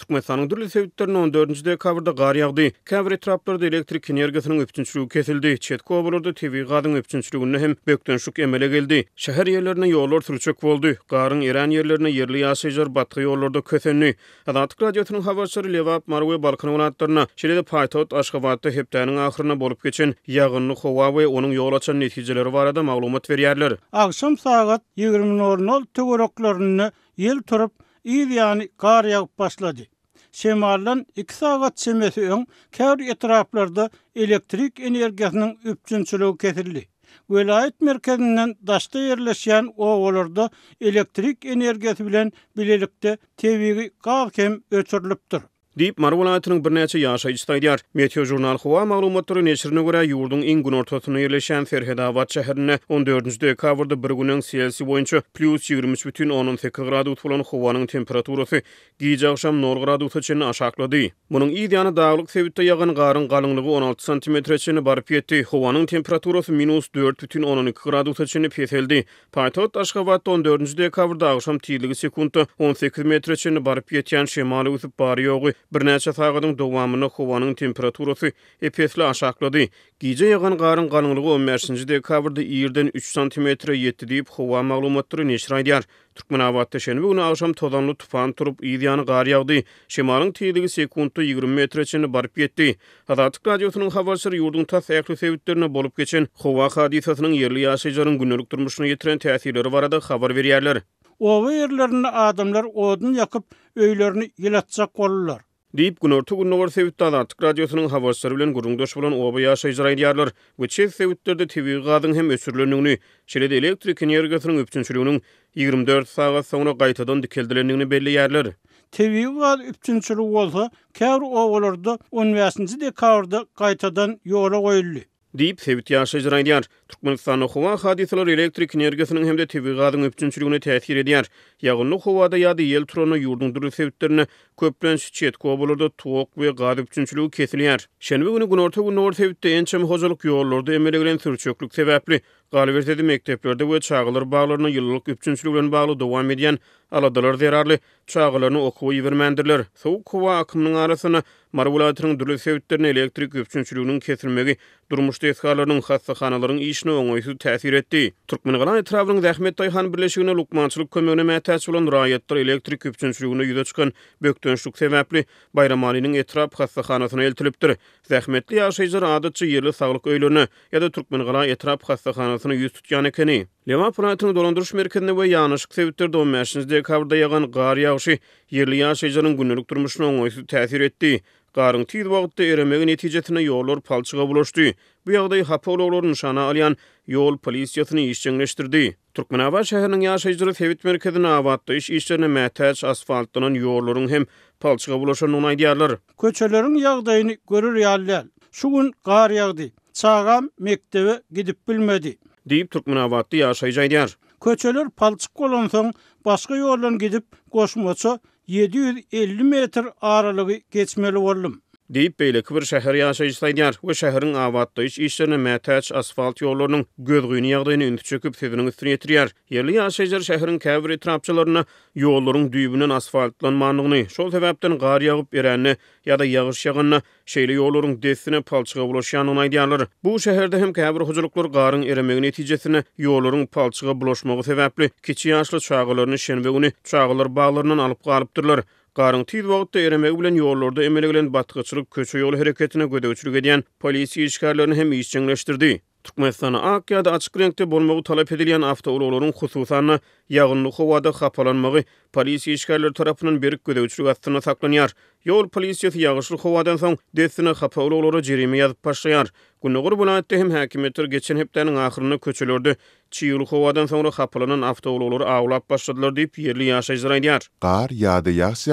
Türkmenistan'ın dürli sebeplerine 14. dekabrda gar yağdı. Käbir etraplarda elektrik energiýasynyň öpçünçlügi kesildi. Çetki obalarda TV gadyň öpçünçlügine hem bökdönşük emele geldi. Şäher ýerlerine ýollar sürçek boldy. Garyň eran ýerlerine yerli ýaşaýjylar batky ýollarda kösenli. Adatyk radiosynyň habarçylary Lewap Marwe Balkan welaýatlaryna şeýle Paýtaht Aşgabatda hepdäniň ahyryna bolup geçen ýagynly howa we onuň ýol açan netijeleri barada maglumat berýärler. Akşam saat 20:00 töwereklaryny ýel turup ýani gar ýagyp başlady. Şemaldan 2 saat çemesi öň käbir etraplarda elektrik energiýasynyň öpçünçiligi kesildi. Welaýat merkezinden daşda ýerleşýän owalarda elektrik energiýasy bilen bilelikde TV gaz hem öçürilipdir. Diýip Marw welaýatynyň bir näçe ýaşaýjysy aýdýar. Meteo jurnal Howa maglumatlary neşrine görä ýurdun iň gün ortasyna ýerleşen Ferhedabad şäherine 14. dekabrda bir güniň Selsiýus boýunça +23,8 gradus bolan howanyň temperaturasy gije akşam 0 gradusa çenini aşaklady. Munyň ýa-da daglyk sebäpde ýagan garyň galyňlygy 16 cm çenini baryp ýetdi. Howanyň temperaturasy -4,12 gradusa çenini peseldi. Paýtaht Aşgabatda 14. dekabrda akşam tiýligi sekundda 18 metr çenini baryp ýetýän şemaly üsüp bary ýogy bir näçe sagatyň dowamyny howanyň temperaturasy epesli aşaklady. Gije ýagan garyň galyňlygy 15. dekabrda 2-den 3 cm ýetdi diýip howa maglumatlary neşr aýdýar. Türkmenabadda şenbe güni akşam tozanly tufan turup ýa-da gar ýagdy. Şemalyň tiýligi sekundda 20 metr çenini baryp ýetdi. Adatyk radiosynyň habarçylary ýurdun tas ähli sebäplerine bolup geçen howa hadisasynyň yerli ýaşaýjylaryň günlük durmuşyna ýetiren täsirleri barada habar berýärler. Owa ýerlerine adamlar odun ýakyp öýlerini ýelatjak bolurlar. Diýip günorta günler sebäpde Adatyk radiosynyň habarçylary bilen guruldaş bolan oba ýaşaýjylar aýdýarlar. Geçen sebäplerde TV gadyň hem öçürilendigini, şeýle elektrik energiýasynyň öpçünçiliginiň 24 sagat soňra gaýtadan dikeldilendigini belliýärler. TV gad öpçünçiligi bolsa, käbir owalarda 15. dekabrda gaýtadan ýola goýuldy. Diýip sebit ýaşaýjylar aýdýar. Türkmenistanyň howa hadisalary elektrik energiýasynyň hem-de TV gadyň öpçünçiligine täsir edýär. Ýagynly howada ýa-da ýel turany ýurdun dürli sebäplerine köplen çetki obalarda tuwak we gaz öpçünçiligi kesilýär. Şenbe güni günorta günler sebäpde ençem hojalyk ýollarda emele gelen sürçöklük sebäpli Galibertede mekteplerde we çağılar baglaryna ýyllyk öpçünçilik bilen bagly dowam edýän aladalar zerarly çağılaryny okuwy ýermendirler. Sowuk howa akymynyň arasyna Marw welaýatynyň dürli sebäplerine elektrik öpçünçiliginiň kesilmegi durmuş tesgalarynyň hastahanalaryň işine oňaýsy täsir etdi. Türkmengalan etrabynyň Zähmet Taýhan birleşigine lukmançylyk kömegine mätäç bolan raýatlar elektrik öpçünçiligine ýüze çykan bökdönşlük sebäpli Bayram Ali'niň etrap hastahanasyna eltilipdir. Zähmetli ýaşaýjylar adatça ýerli saglyk öýlerine ýa-da Türkmengalan etrap hastahanasyna ýüz tutýan ekeni. Lewap welaýatynyň dolandyryş merkezinde we ýanyşyk sebäpleri 15. dekabrda ýagan gar ýağışı yerli ýaşaýjylaryň günlük durmuşyna oňaýsy täsir etdi. Garyň tiz wagtda eremegi netijesinde ýollar palçyga bulaşdy. Bu ýagdaý hapawlaglaryň şana alýan ýol polisiýasyny işçiňleşdirdi. Türkmenabad şäheriniň ýaşaýjylary sebit merkezine awatda işlerine mätäç asfaltlanan ýollaryň hem palçyga bulaşanyny aýdýarlar. Köçeleriň ýagdaýyny görür ýalylar. Şu gün gar ýagdy. Çağam mektebe gidip bilmedi. Diýip Türkmenabadda ýaşaýjy aýdýar. Köçeler palçyk bolan soň başga ýoldan gidip goşmaça 750 metr aralygy geçmeli boldum. Diýip beýleki bir şäher ýaşaýjysy aýdýar. We şäheriň awatda işlerine mätäç asfalt ýollarynyň gözgüýni ýagdaýyny ündü çöküp seziniň üstüne ýetirýär. Yerli ýaşaýjylar şäheriň käbir etrapçylaryna ýollaryň düýbünden asfaltlanmanlygyny, şol sebäpden gar ýagyp beränini ýa-da ýağış ýaganyny şeýle ýollaryň desine palçyga bulaşýanyny aýdýarlar. Bu şäherde hem käbir hojalyklar garyň eremegi netijesinde ýollaryň palçyga bulaşmagy sebäpli kiçi ýaşly çağılaryny şenbe güni çağılar baglaryndan alyp galypdyrlar. Garyň tiz wagtda eremegi bilen ýollarda emele gelen batgyçylyk köçe ýol hereketine gödäwçilik edýän polisiýa işgärlerini hem işçiňleşdirdi. Türkmenistana ak ýa-da açyk reňkde bolmagy talap edilýän awtouloglaryň hususan ýagynly howada hapalanmagy polisiýa işgärleri tarapyndan berik gödäwçilik astyna saklanýar. Ýol polisiýasy ýagyşly howadan soň desine hapauloglara jerime ýazyp başlaýar. Günnägur welaýatda hem häkimetler geçen hepdäniň ahyryna köçelerde çiýil howadan soňra hapalanan awtouloglary awlap başladylar diýip yerli ýaşaýjylar aýdýar. Gar ýa-da ýaxşy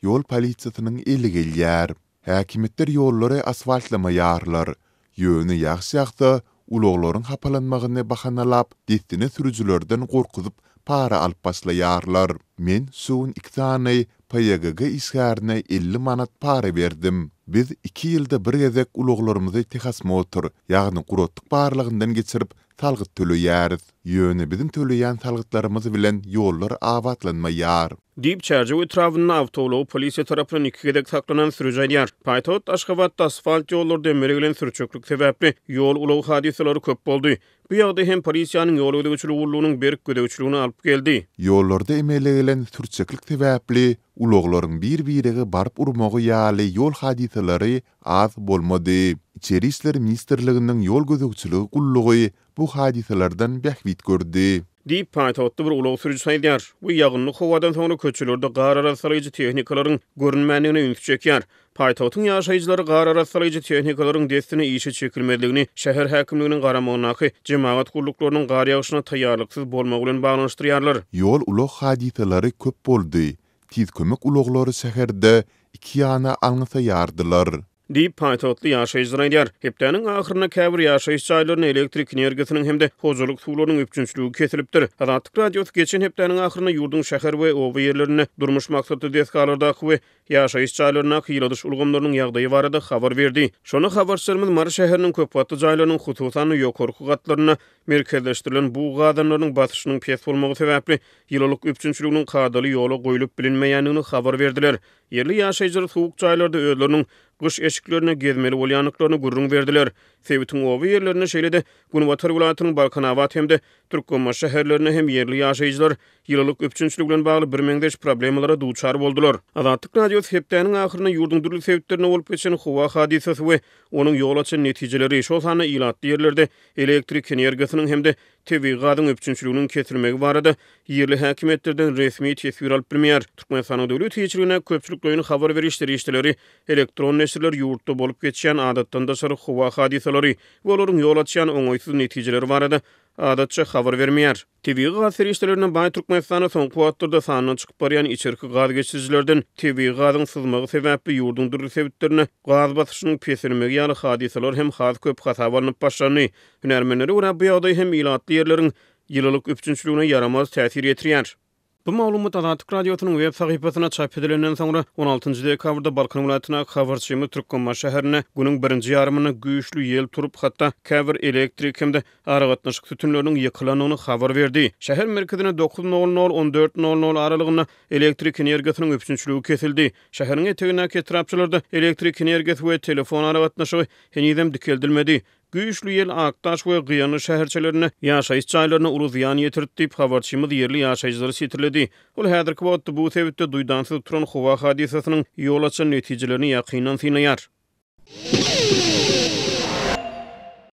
ýol polisiýasynyň eli gelýär. Häkimetler ýollary asfaltlamaýarlar. Ýöne ýaxşy uloglaryň hapalanmagyny bahanalap, desine sürüjilerden gorkuzyp para alyp başlaýarlar. Men suwun 2 tane PYGG işgärine 50 manat para berdim. Biz 2 ýylda bir gezek uloglarymyzy Texas Motor, ýagny gurotlyk barlygyndan geçirip salgyt töleýäris. Ýöne bizim töleýän salgytlarymyz bilen ýollar abatlanmaýar. Dip çarjy etrawyny awtolow polisiýa tarapyndan 2 gedek saklanan sürüji aýdýar. Paýtagat Aşgabatda asfalt ýollarda mergelen sürçöklük sebäpli ýol ulaw hadiseleri köp boldy. Bu ýagdaý hem polisiýanyň ýol ödegçiliginiň berk gödegçiligini alyp geldi. Ýollarda emelegelen sürçöklük sebäpli ulaglaryň bir-birige barıp urmagy ýaly ýol hadiseleri az bolmady. İçeri işler ministrliginiň ýol gödegçiligi gullugy bu hadiselerden bähwit gördi. Dip paýtagatda bir ulaw sürüji saýdýar. Bu ýagynlyk howadan soňra köçelerde gar arasalaryjy tehnikalaryň görünmänligine üns çekýär. Paýtagatyň ýaşaýjylary gar arasalaryjy tehnikalaryň destine işe çekilmedligini şäher häkimliginiň garamagynaky jemaat guruluklarynyň gar ýagyşyna taýýarlyksyz bolmagy bilen baglanşdyrýarlar. Ýol ulag hadiseleri köp boldy. Tiz kömek ulaglary şäherde iki ýana alňysa ýardylar. Dip paýtagatly ýaşaýjylar aýdýar. Hepdeniň ahyryna käbir ýaşaýyş jaýlaryny elektrik energiýasynyň hemde hozurlyk suwlarynyň üpçünçligi kesilipdir. Azatlyk radiosu geçen hepdeniň ahyryna ýurdun şäher we oba ýerlerini durmuş maksatda desgalardaky we ýaşaýyş jaýlaryna hyýladyş ulgamlarynyň ýagdaýy barada habar berdi. Şonu habarçylarymyz Mary şäheriniň köp gatly jaýlarynyň hususan ýokarky gatlaryna merkezleşdirilen bu gadanlarynyň basyşynyň pes bolmagy sebäpli ýylylyk üpçünçliginiň kadaly ýola goýulyp bilinmeýänligini habar berdiler. Yerli ýaşaýjylar soğuk jaýlarda özleriniň gyş eşiklerine gezmeli bolýanlyklaryny gurrun berdiler. Sebitiň oba ýerlerine şeýlede Gunwatar welaýatynyň Balkanawat hemde Türkmenbaş şäherlerine hem yerli ýaşaýjylar ýylylyk öpçünçlik bilen bagly bir meňdeş problemlara duçar boldular. Azatlyk radiosu hepdeniň ahyryna ýurdun dürli sebitlerine bolup geçen howa hadisesi we onuň ýol açan netijeleri şol sany ilatly ýerlerde elektrik energiýasynyň hemde tebigatyň öpçünçliginiň kesilmegi barada yerli häkimetlerden resmi tesbir alyp bilmeýär. Türkmenistan döwlet ýetirigine köpçülik doýuny habar berişleri işleri elektron neşirler ýurtda bolup geçýän adatdan daşary howa hadiseleri we olaryň ýol açan oňaýsyz netijeleri barada adatça habar vermeýär. Tebii gaz serişlerine bay Türkmenistana soňky wagtlarda sanyny çykyp barýan içerki gaz geçirjilerden tebii gazyň sızmagy sebäpli ýurdun dürli sebitlerine gaz basyşynyň pesilmegi ýaly hadiseler hem has köp hasap alınıp başlany. Hünärmenleri ora bu ýagdaý hem ilatly ýerleriň ýylylyk üpçünçligine yaramaz täsir ýetirýär. Bu maglumat Azatlyk radiosynyň web sahypasyna çap edilenden soňra 16-njy dekabrda Balkan welaýatyna habarçymy Türkmenbaş şäherine günüň 1-nji ýarymyny güýçlü ýel turup hatda käbir elektrik hemde aragatnaşyk tütünleriniň ýykylanyny habar berdi. Şäher merkezine 9:00-14:00 aralygyna elektrik energiýasynyň öpçünçligi kesildi. Şäheriň etegine etrapçylarda elektrik energiýasy we telefon aragatnaşygy henüzem dikeldilmedi. Güýçlü ýel Aktaş we Gyýany şäherçilerine ýaşaýyş jaýlaryna uly ziýan ýetirdi diýip habarçymyz yerli ýaşaýjylary sitirledi. Ol häzirki wagtda bu sebäpde duýdansyz turan howa hadisasynyň ýol açan netijelerini ýakynan synaýar.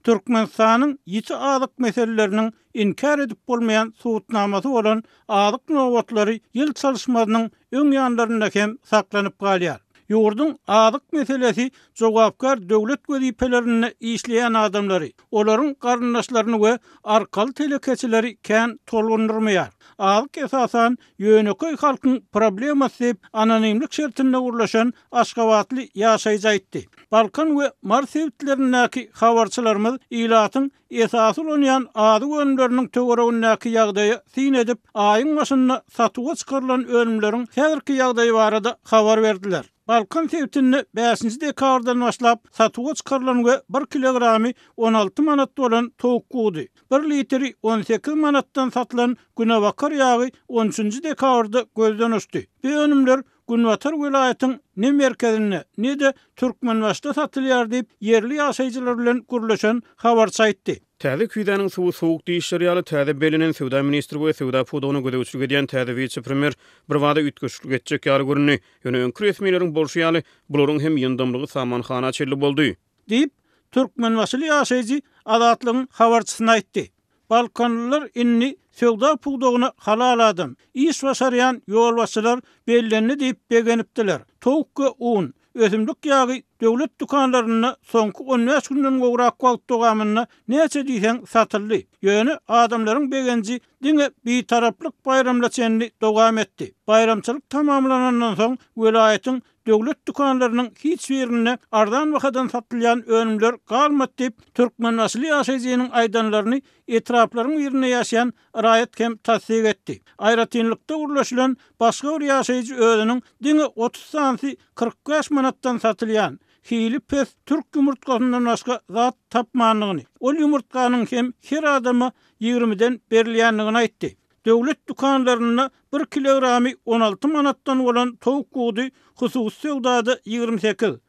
Türkmenistanyň ýiti azyk meseleleriniň inkar edip bolmaýan suwutnamasy bolan azyk nowatlary ýyl çalışmasynyň öň ýanlarynda hem saklanyp galýar. Ýurdun azyk meselesi jogapkar döwlet wezipelerini işleýän adamlary, olaryň garyndaşlaryny we arkaly telekeçileri kän tolgundurmaýar. Azyk esasan ýöneköy halkyň problemasy diýip anonimlik şertinde gurlaşan Aşgabatly ýaşaýjy aýtdy. Balkan we Mars sebitlerindäki habarçylarymyz ilatyň esasy bolýan azyk önümleriniň töweregindäki ýagdaýy syn edip aýyň başynda satyga çykarylan önümleriň häzirki ýagdaýy barada habar berdiler. Balkan sebitini 5-nji dekabrdan başlap satyga çykarylan we 1 kilogramy 16 manat bolan towuk gudy, 1 litri 18 manatdan satylan Günewakar ýagy 13-nji dekabrda gözden uçdy. Bu önümler Gunwatar welaýatynyň ne merkezine ne de Türkmenbaşda satylýar diýip yerli ýaşaýjylar bilen gurlaşan habarçy aýtdy. Täze küýdäniň suwy soğuk diýişleri ýaly täze belinen Sowda ministri we Sowda puduny gödäwçilik edýän täze vice-premier bir wada ütgeçlik etjek ýaly görünýär. Ýöne öňkü resmiýetiň bolşy ýaly bularyň hem ýyndamlygy samanhana çelli boldy diýip Türkmenbaşly ýaşaýjy Azatlygyň habarçysyna aýtdy. Balkanlylar inni Sowda pudugyny halal adam, iş başarýan ýolbaşçylar bellenli diýip begenipdiler. Towuk un, ösümlik ýagy döwlet dukanlaryna soňky 15 günden gowrak wagt dogamyna näçe diýsen satyldy. Ýöne adamlaryň begenji diňe bir taraplyk bayramlaçyny dogam etdi. Bayramçylyk tamamlanandan soň welaýatyň döwlet dukanlarynyň hiç birine ardan wagtdan satylýan önümler galmady diýip Türkmenbaşly ýaşaýjynyň aýdanlaryny etraplaryň ýerine ýaşaýan raýat kem tasdik etdi. Aýratynlykda urlaşylan başga bir ýaşaýjy özüniň diňe 30 sansy 45 manatdan satylýan hili pes Türk yumurtkasından başga zat tapmanlygyny. Ol yumurtkanyň hem her adama 20-den berilýänligini aýtdy. Döwlet dukanlaryna 1 kilogramy 16 manatdan bolan towuk gudy hususy sowdada 28-30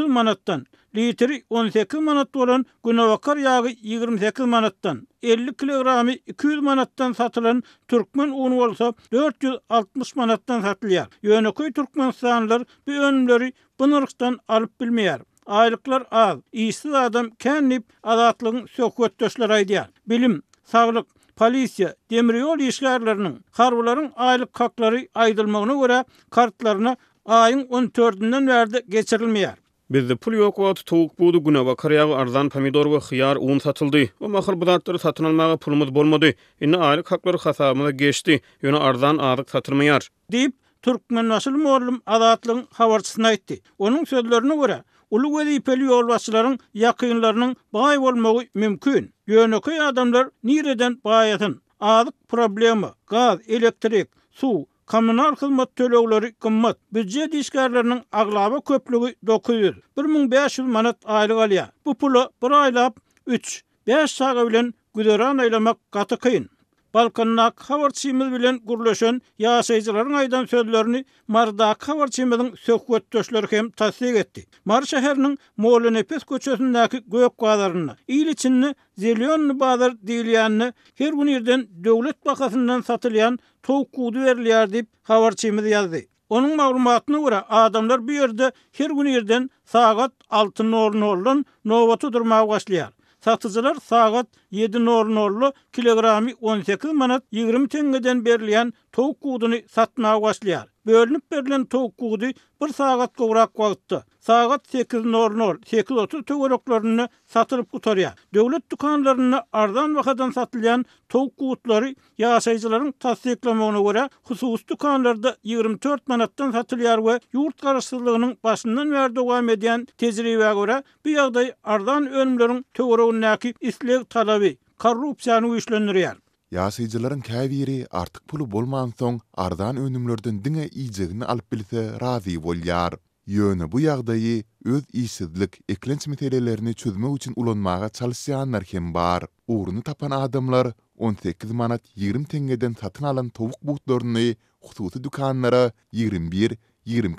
manatdan, litri 18 manat bolan günewakar ýagy 28 manatdan, 50 kilogramy 200 manatdan satylan türkmen unu bolsa 460 manatdan satylýar. Ýöneköy türkmenstanlylar bu önümleri bu nyrkdan alyp bilmeýär. Aýlyklar az, işsiz adam känip azatlygyň söhbetdeşleri aýdýar. Bilim, saglyk, polisiýa, demiryol işgärleriniň, harbularyň aýlyk haklary aýdylmagyna görä kartlaryna aýyň 14-inden bärde geçirilmeýär. Bizde pul ýok wagt towuk budy günewakar ýagy arzan pomidor we hyýar un satyldy. O mahal bu zatlary satyn almaga pulumyz bolmady. Indi aýlyk haklary hasabymyza geçdi. Ýöne arzan azyk satylmaýar. Diýip Türkmen Nasyl Muallim azatlygyň habarçysyna aýtdy. Onuň sözlerine görä, uly wezipeli ýolbaşçylaryň ýakynlarynyň baý bolmagy mümkin. Ýöneköy adamlar nireden baýatyn? Azyk problemi, gaz, elektrik, su, kommunal hyzmat tölegleri gymmat. Büdjet işgärleriniň aglaba köplügi 900, 1500 manat aýlyk alýar. Bu pulu bir aýlap 3-5 saga bilen güderan aýlamak gaty kyn. Balkannak habarçymyz bilen gurlaşan ýaşaýjylaryň aýdan sözlerini Mardak habarçymyzyň söhbetdeşleri hem tasdik etdi. Mar şäheriniň Molenepes köçesindäki gök gazaryny, ýyl Zelyon bazar diýilýänini, her gün ýerden döwlet bakasyndan satylýan towuk gudy berilýär diýip habarçymyz ýazdy. Onuň maglumatyna görä adamlar bu ýerde her gün ýerden sagat 6:00-dan nowaty durmaga başlaýar. Satyjylar sagat 7:00 kilogramy 18 manat 20 tengeden berilýän towuk gudyny satmaga başlaýar. Bölünip berilen towuk gudy 1 sagat gowrak wagtda sagat 8:00 8:30 töwereklaryny satylyp gutarýar. Döwlet dukanlaryna arzan wagtdan satylýan towuk gudlary ýaşaýjylaryň tasdiklamagyna görä hususy dukanlarda 24 manatdan satylýar we ýurt garaşsyzlygynyň başyndan bäri dowam edýän tejribäge görä bu ýagdaý arzan önümleriň töweregindäki isleg talaby korrupsiýany güýçlendirýär. Ýaşaýjylaryň käbiri artyk pulu bolman soň ardan önümlerden diňe iýjegini alyp bilse razy bolýar. Ýöne bu ýagdaýy öz işsizlik, eklenç meselelerini çözmek üçin ulanmaga çalışýanlar hem bar. Uğrunu tapan adamlar 18 manat 20 tengeden satyn alan towuk butlaryny hususy dukanlara 21-22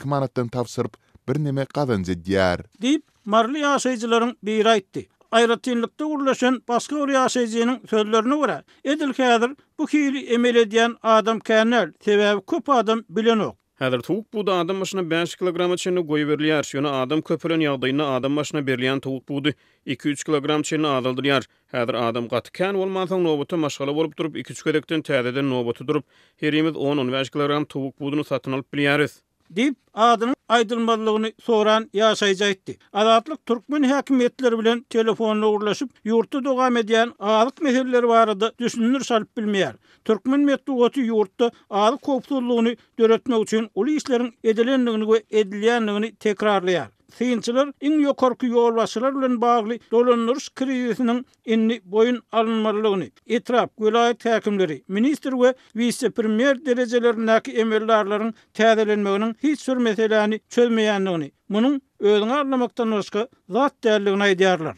manatdan tapşyryp bir neme gazanç edýär. Diýip marly ýaşaýjylaryň biri aýtdy. Aýratynlykda gurlaşan başga bir ýaşaýjynyň sözlerine görä, edil häzir bu hili emel edýän adam känel, sebäbi köp adam bilenok. Häzir towuk budy adam başyna 5 kilogram çenli goýup berilýär. Şonu adam köpülen ýagdaýynda adam başyna berilýän towuk budy 2-3 kilogram çenli azaldyrýar. Häzir adam gaty kän bolmansaň nobaty maşgala bolup durup 2-3 gedekden täzeden nobaty durup herimiz 10-15 kilogram towuk budyny satyn alyp bilýäris. Diýip adynyň aýdylmalygyny soran ýaşaýjy aýtdy. Azatlyk türkmen häkimetleri bilen telefonla urlaşyp ýurtda dowam edýän azyk meseleleri barada düşünür salyp bilmeýär. Türkmen medeniýeti ýurtda azyk köpçüligini döretmek üçin uly işleriň edilenligini we edilýänligini tekrarlaýar. Synçylar iň ýokarky ýolbaşçylar bilen bagly dolanýaryş krizisiniň inni boyun alınmalygyny, etrap vilayet häkimleri, minister we vice-premier derejelerindäki emellerleriň täzelenmeginiň hiç bir meseleni çözmeýänligini, munyň özüňi anlamakdan başga zat däldigini aýdýarlar.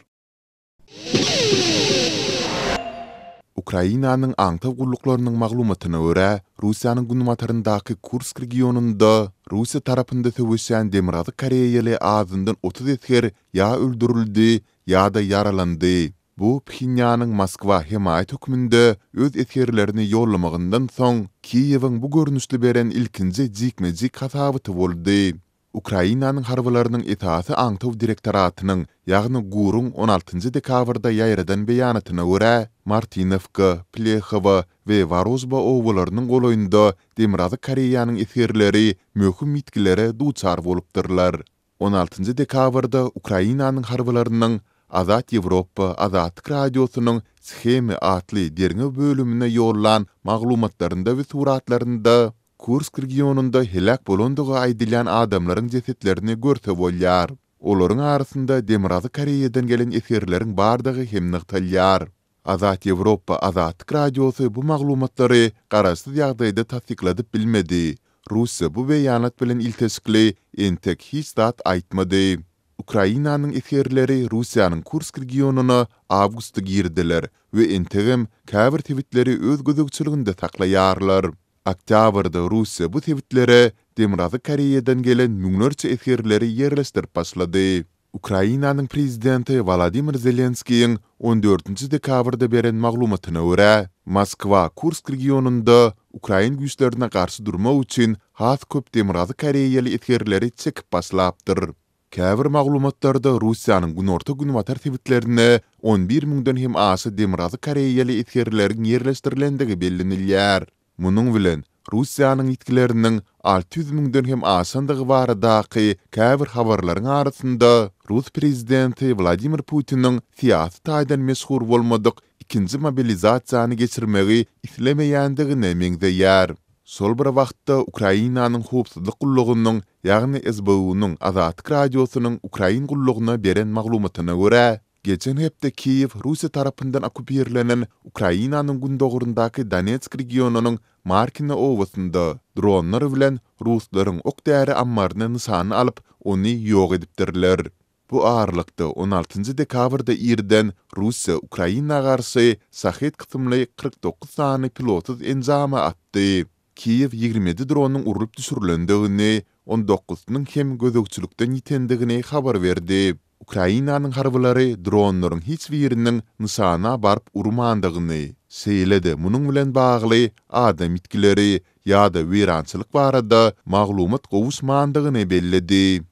Ukrainanyň aňtaw gulluklarının maglumatyna görä, Russiýanyň günümataryndaky Kursk regionunda Russiýa tarapynda söwüşen Demirady Koreýaly azyndan 30 ether ýa öldürildi, ýa-da yaralandy. Bu Pxenyanyň Moskwa himayet hökmünde öz etherlerini ýollamagyndan soň Kiýewiň bu görnüşli beren ilkinji jikmejik hasabaty boldy. Ukrainanyň harbalarynyň etasy aňtaw direktoratynyň, ýagny Gurun 16 dekabrda ýaýradan beýanatyna görä, Martinovka, Plekhova we Varozba owlarynyň goloýunda Demirady Koreýanyň eserleri möhüm mitkilere duçar bolupdyrlar. 16 dekabrda Ukrainanyň harbalarynyň Azat Ýewropa Azatlyk radiosynyň Scheme atly derňe bölümine ýollan maglumatlarynda we suratlarynda Kursk regionunda helak bolandygy aýdylýan adamlaryň jesetlerini görse bolýar. Olaryň arasynda Demirady Koreýadan gelen eserleriň bardygy hem nyktalýar. Azat Ýewropa Azatlyk radiosy bu maglumatlary garaşsyz ýagdaýda tasdikladyp bilmedi. Russiýa bu beýanat bilen ilteşikli entek hiç zat aýtmady. Ukrainanyň eskerleri Russiýanyň Kursk regionuna awgustda girdiler we entegem käbir tewitleri öz gözegçiliginde saklaýarlar. Oktýabrda Russiýa bu tewitlere Demirazy Koreýadan gelen müňlerçe eskerleri ýerleşdirip başlady. Ukrainanyň prezidenti Volodymyr Zelenskiň 14-nji dekabrda beren maglumatyna görä, Moskwa Kursk regionunda Ukrain güýçlerine garşy durmak üçin has köp Demirazy Koreýaly eskerleri çekip başlapdyr. Käbir maglumatlarda Russiýanyň günorta günwatar tewitlerine 11.000-den hem asy Demirazy Koreýaly eskerleriň ýerleşdirilendigi bellenilýär. Munyň bilen Russiýanyň ýetkileriniň 600.000-den hem asandygy baradaky käbir habarlaryň arasynda Rus prezidenti Vladimir Putiniň siýasy taýdan meşhur bolmadyk ikinji mobilizasiýany geçirmegi islemeýändigine meňzeýär. Sol bir wagtda Ukrainanyň howpsuzlyk gullugynyň, ýagny SBU-nyň Azatlyk radiosynyň Ukrain gullugyna beren maglumatyna görä, geçen hepde Kiýew Russiýa tarapyndan okupiýerlenen Ukrainanyň gündogurundaky Donetsk regionunyň Markina owasynda dronlar bilen ruslaryň okdäri ammaryny nysany alyp, ony ýok edipdirler. Bu aralykda 16-njy dekabrda irden Russiýa Ukraina garşy Sahet kysymly 49 sany pilotsuz enjama atdy. Kiýew 27 dronyň urulyp düşürilendigini, 19-nyň hem gözegçilikden ýitendigini habar berdi. Ukrainanyň harbylary dronlaryň hiç biriniň nysana barp urmandygyny seýledi. Munyň bilen bagly adam itkileri ýa-da werançylyk barada maglumat gowuşmandygyny belledi.